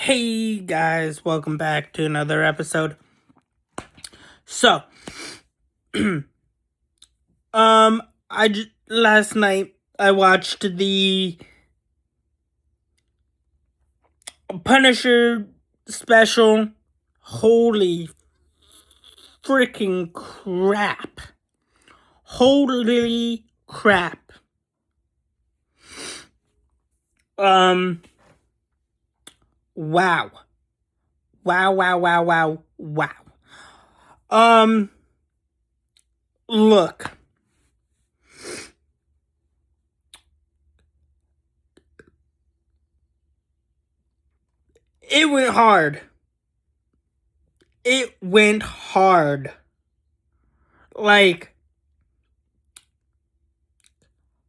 Hey guys, welcome back to another episode. So, last night I watched the Punisher special. Holy freaking crap. Holy crap. Wow. Wow. Look. It went hard. It went hard. Like,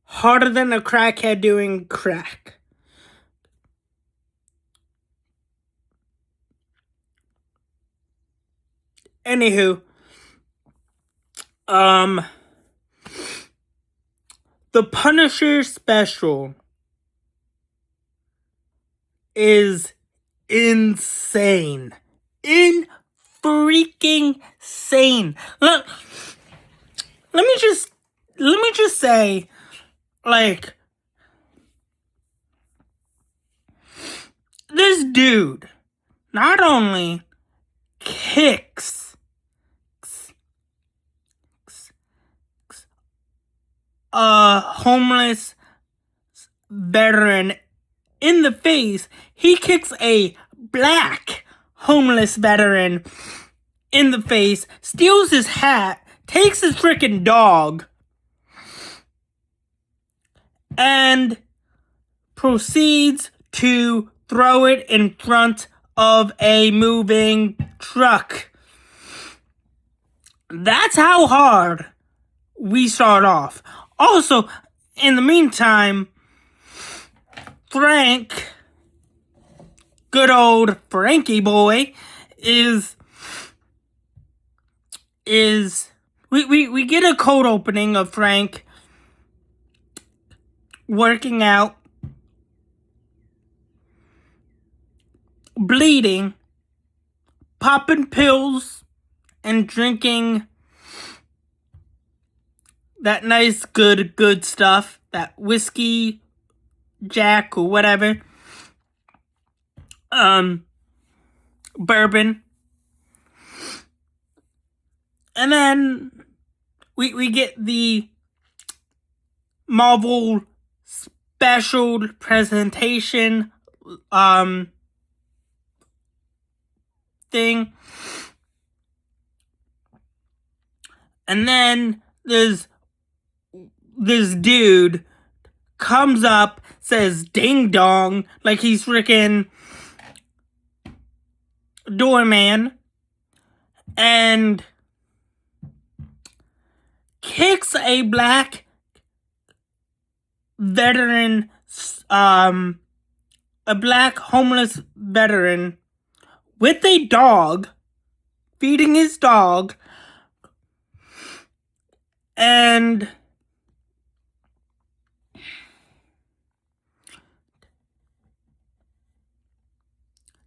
harder than a crackhead doing crack. Anywho, the Punisher special is insane. Freaking sane. Look, let me just say, like, this dude not only kicks a homeless veteran in the face, he kicks a black homeless veteran in the face, steals his hat, takes his freaking dog, and proceeds to throw it in front of a moving truck. That's how hard we start off. Also, in the meantime, Frank, good old Frankie boy, we get a cold opening of Frank working out, bleeding, popping pills, and drinking that nice good stuff, that whiskey Jack or whatever, bourbon. And then we get the Marvel special presentation thing. And then there's this dude comes up, says ding dong, like he's freaking doorman, and kicks a black veteran, a black homeless veteran with a dog, feeding his dog, and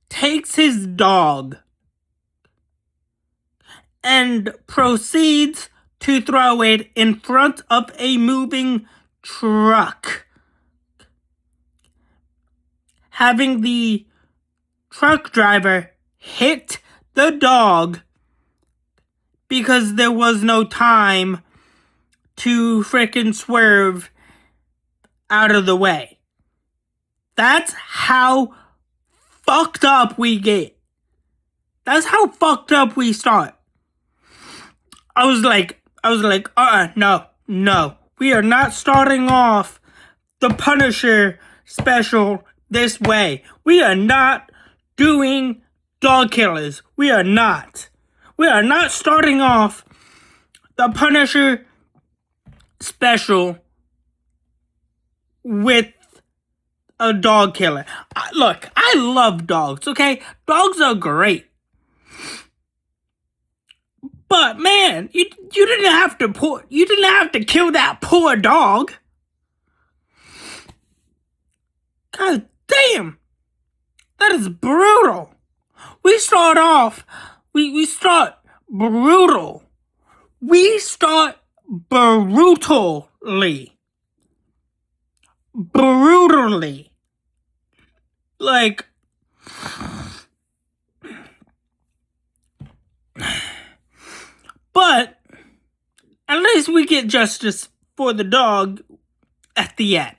takes his dog and proceeds to throw it in front of a moving truck, having the truck driver hit the dog because there was no time to frickin' swerve out of the way. That's how fucked up we get. That's how fucked up we start. I was like, no. We are not starting off the Punisher special this way. We are not doing dog killers. We are not. We are not starting off the Punisher special with a dog killer. Look, I love dogs, okay? Dogs are great. But man, you didn't have to kill that poor dog. God damn. That is brutal. We start off. We start brutal. We start brutally. Brutally. Like, but at least we get justice for the dog at the end.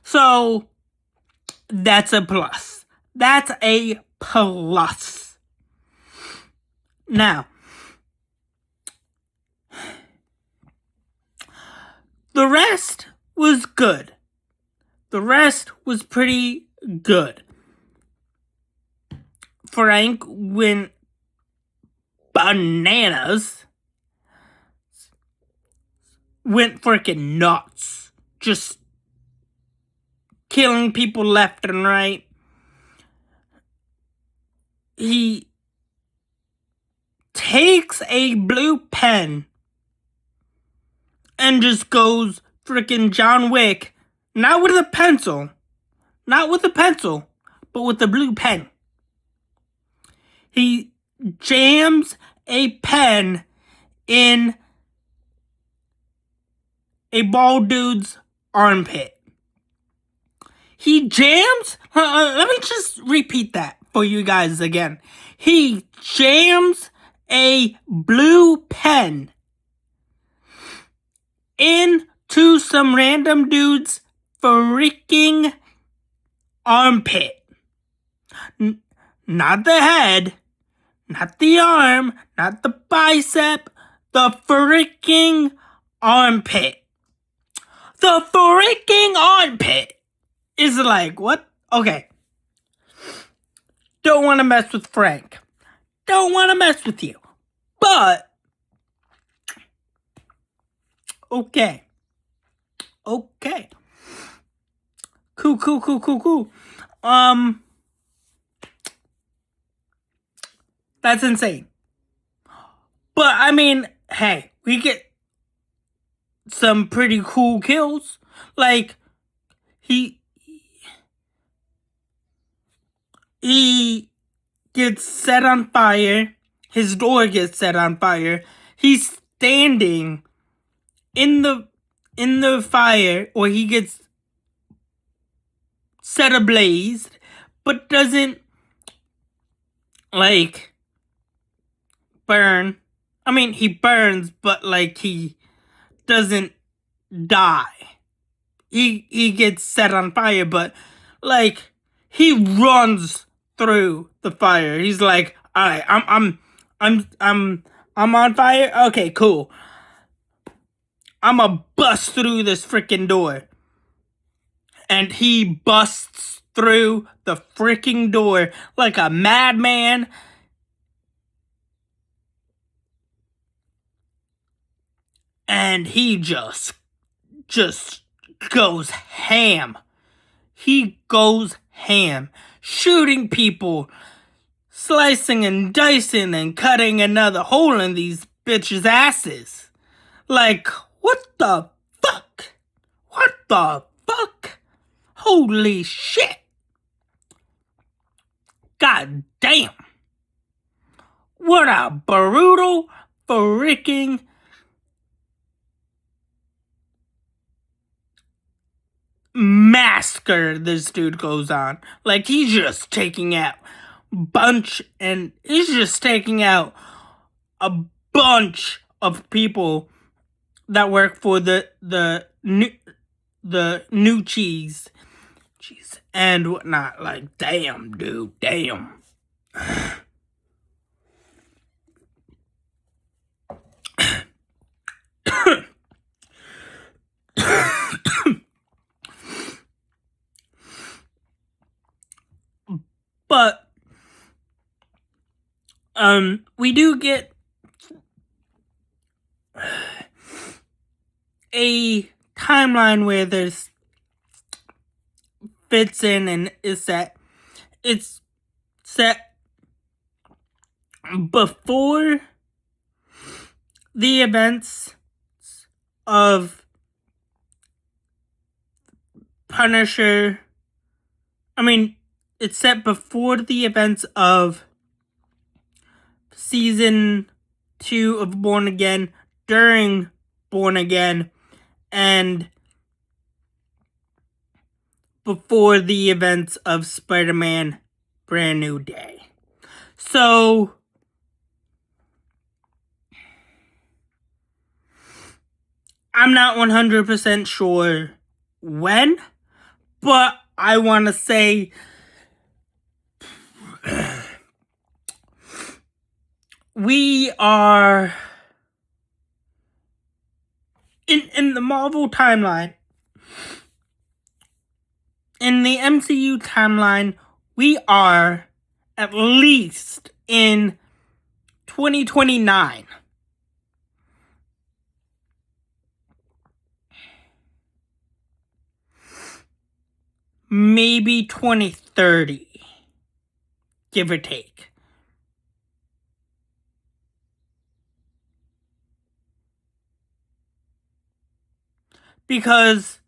So that's a plus. That's a plus. Now, the rest was good. The rest was pretty good. Frank went bananas. Went freaking nuts. Just killing people left and right. He takes a blue pen and just goes freaking John Wick. Not with a pencil. Not with a pencil. But with a blue pen. He jams a pen in a bald dude's armpit. He jams... let me just repeat that for you guys again. He jams a blue pen into some random dude's freaking armpit. Not the head, not the arm, not the bicep, the freaking armpit. The freaking armpit is like, what? Okay. Don't want to mess with Frank. Don't want to mess with you. But, okay. Okay. Cool. That's insane. But, I mean, hey, we get some pretty cool kills. Like, he gets set on fire. His door gets set on fire. He's standing in the fire, or he gets set ablaze, but doesn't, like, burn. I mean, he burns, but, like, he doesn't die. He gets set on fire, but, like, he runs through the fire. He's like, alright, I'm on fire? Okay, cool. I'ma bust through this freaking door. And he busts through the freaking door like a madman. And he just goes ham. He goes ham. Shooting people. Slicing and dicing and cutting another hole in these bitches' asses. Like, what the fuck? What the fuck? Holy shit. God damn. What a brutal freaking massacre this dude goes on. Like, he's just taking out he's just taking out a bunch of people that work for the new cheese and whatnot. Like, damn, dude, damn. But we do get a timeline where this fits in and is set. It's set before the events of Punisher. I mean, it's set before the events of season 2 of Born Again, during Born Again, and before the events of Spider-Man Brand New Day. So I'm not 100% sure when, but I want to say we are in the Marvel timeline. In the MCU timeline, we are at least in 2029. Maybe 2030, give or take. Because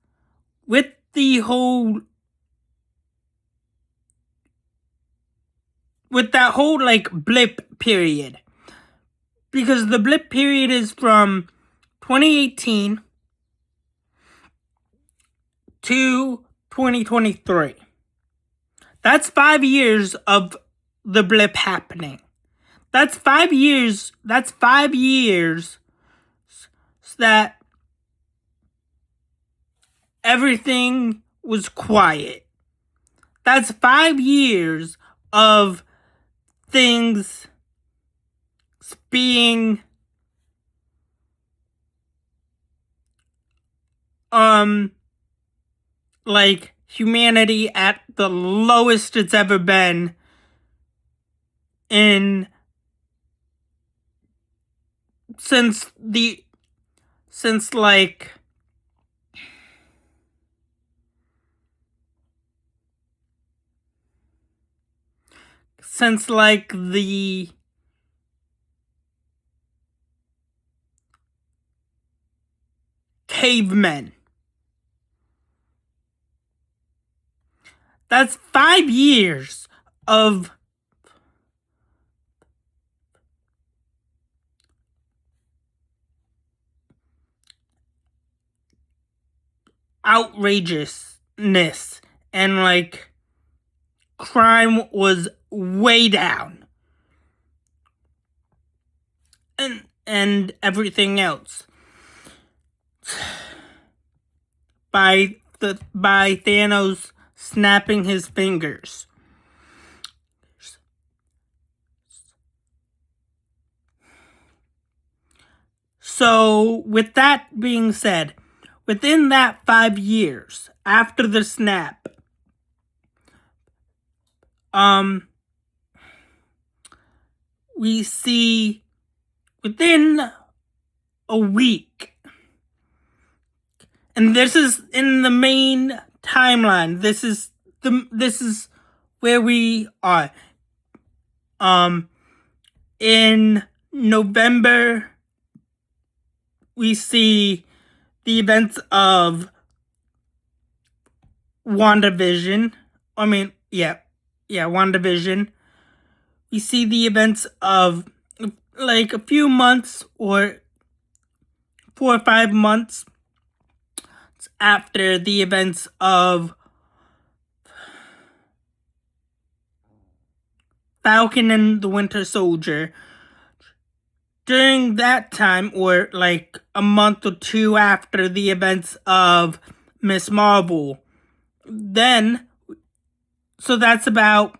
with that whole like blip period, because the blip period is from 2018 to 2023. That's 5 years of the blip happening. That's 5 years. That's 5 years that everything was quiet. That's 5 years of things being like humanity at the lowest it's ever been since the cavemen. That's 5 years of outrageousness, and like crime was way down, and everything else by Thanos snapping his fingers. So with that being said, within that 5 years after the snap, we see within a week, and this is in the main timeline. This is where we are. In November, we see the events of WandaVision. WandaVision. We see the events of like a few months or 4 or 5 months after the events of Falcon and the Winter Soldier. During that time, or like a month or 2 after the events of Miss Marvel, so that's about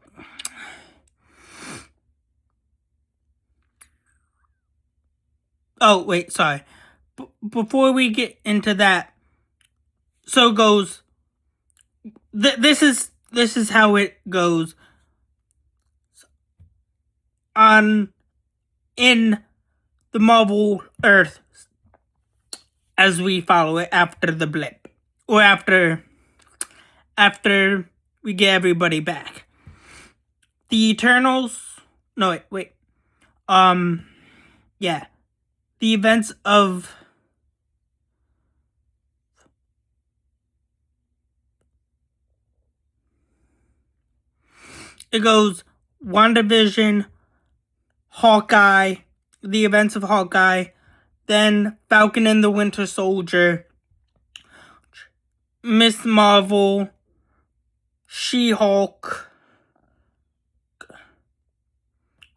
before we get into that, so goes this is how it goes on in the Marvel Earth as we follow it after the blip, or after we get everybody back. The Eternals. No, wait. Yeah. The events of it goes WandaVision, Hawkeye, the events of Hawkeye, then Falcon and the Winter Soldier, Miss Marvel, She-Hulk,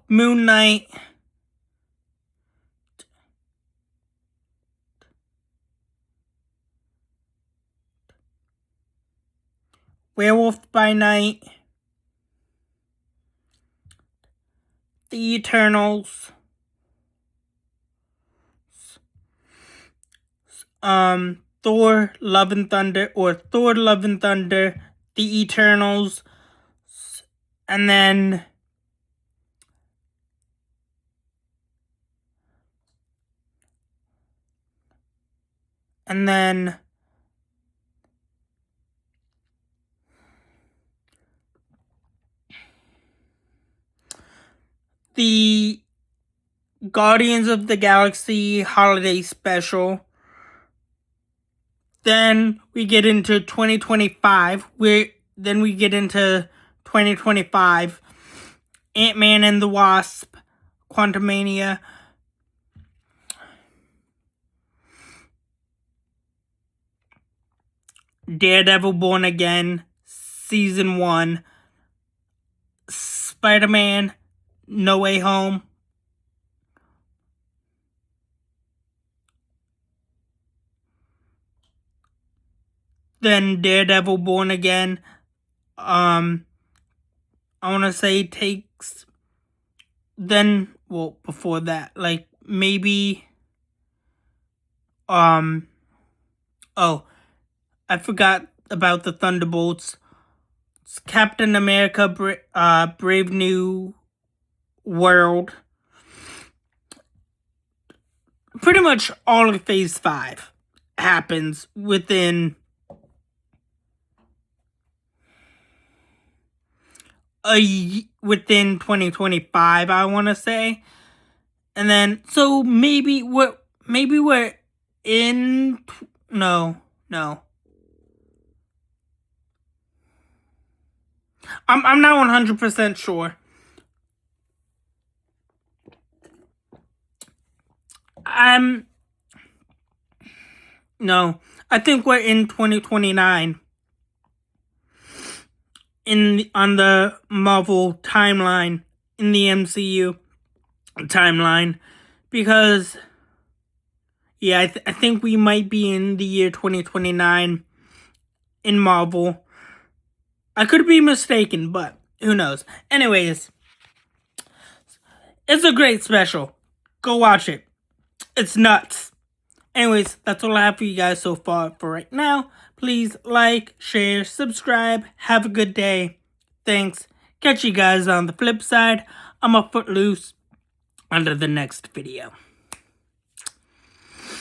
Moon Knight, Werewolf by Night, The Eternals, Thor, Love and Thunder, or Thor, Love and Thunder, The Eternals, and then the Guardians of the Galaxy Holiday Special. Then we get into 2025. Then we get into 2025. Ant-Man and the Wasp, Quantumania. Daredevil Born Again, Season 1. Spider-Man, No Way Home. Then Daredevil Born Again, I want to say takes, then, well, before that, like, maybe, oh, I forgot about the Thunderbolts. It's Captain America, Brave New World. Pretty much all of Phase 5 happens within within 2025, I want to say. And then, so maybe we're in, no. I'm not 100% sure. No, I think we're in 2029. On the Marvel timeline, in the MCU timeline, because, yeah, I think we might be in the year 2029 in Marvel. I could be mistaken, but who knows. Anyways, it's a great special. Go watch it. It's nuts. Anyways, that's all I have for you guys so far for right now. Please like, share, subscribe. Have a good day. Thanks. Catch you guys on the flip side. I'm a Footloose under the next video.